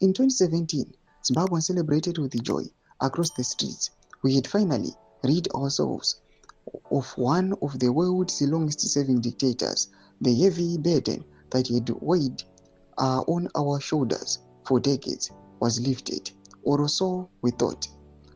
In 2017, Zimbabwe celebrated with joy across the streets. We had finally rid ourselves of one of the world's longest-serving dictators. The heavy burden that had weighed on our shoulders for decades was lifted, or so we thought.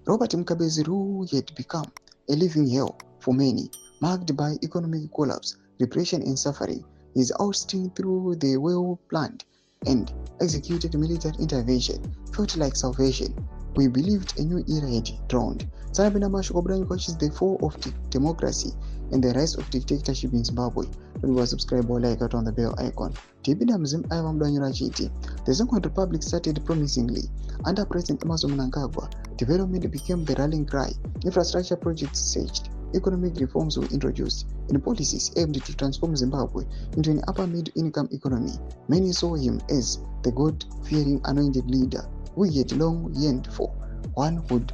Robert Mugabe's rule had become a living hell for many, marked by economic collapse, repression and suffering. His ousting through the well-planned and executed military intervention felt like salvation. We believed a new era had dawned. Sanabina Mashukobran watches the fall of democracy and the rise of dictatorship in Zimbabwe. Don't go subscribe or like it on the bell icon. The Second Republic started promisingly. Under President Emerson Mnangagwa, development became the rallying cry. Infrastructure projects surged. Economic reforms were introduced, and policies aimed to transform Zimbabwe into an upper-middle-income economy. Many saw him as the God-fearing anointed leader we had long yearned for, one who would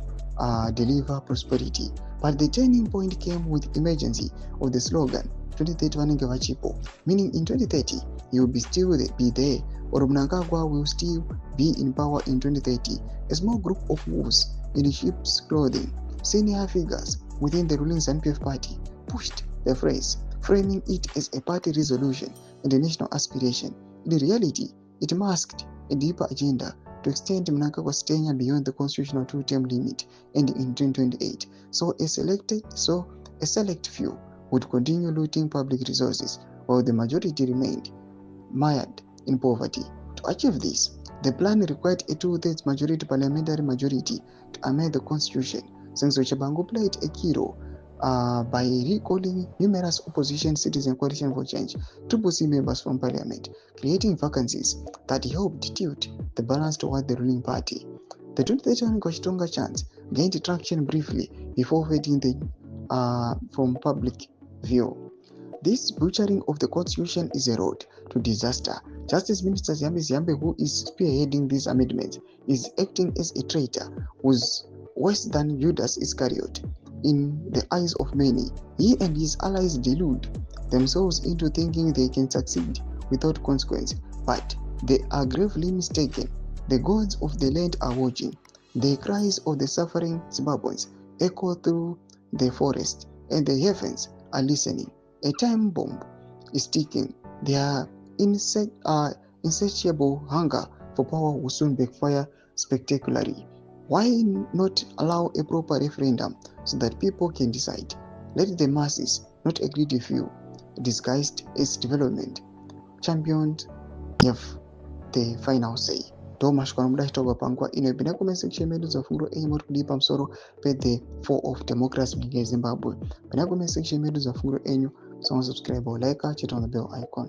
deliver prosperity. But the turning point came with emergency of the slogan 2030 Chipo, meaning in 2030 he will still be there, or Mnangagwa will still be in power in 2030. A small group of wolves in sheep's clothing, senior figures within the ruling ZANU-PF party, pushed the phrase, framing it as a party resolution and a national aspiration. In reality, it masked a deeper agenda to extend Mnangagwa's tenure beyond the constitutional two-term limit ending in 2028. So a select few would continue looting public resources, while the majority remained mired in poverty. To achieve this, the plan required a two-thirds majority parliamentary majority to amend the constitution. TSHABANGU played a key role by recalling numerous opposition citizen coalition for change CCC members from parliament, creating vacancies that helped tilt the balance toward the ruling party. The 2031 Kwashitonga chance gained traction briefly before fading from public view. This butchering of the constitution is a road to disaster. Justice Minister Ziyambe, who is spearheading these amendments, is acting as a traitor who's worse than Judas Iscariot. In the eyes of many, he and his allies delude themselves into thinking they can succeed without consequence, but they are gravely mistaken. The gods of the land are watching. The cries of the suffering Zimbabweans echo through the forest, and the heavens are listening. A time bomb is ticking. Their insatiable hunger for power will soon backfire spectacularly. Why not allow a proper referendum so that people can decide? Let the masses, not a greedy few, disguised as development, championed have the final say. Thomas Kwanumdashitoga Pangwa inebina comment section medu za funguro mori kudipa msoro pe the fall of democracy in Zimbabwe. Bina comment section medu za funguro enyu, so subscribe or like, chat on the bell icon.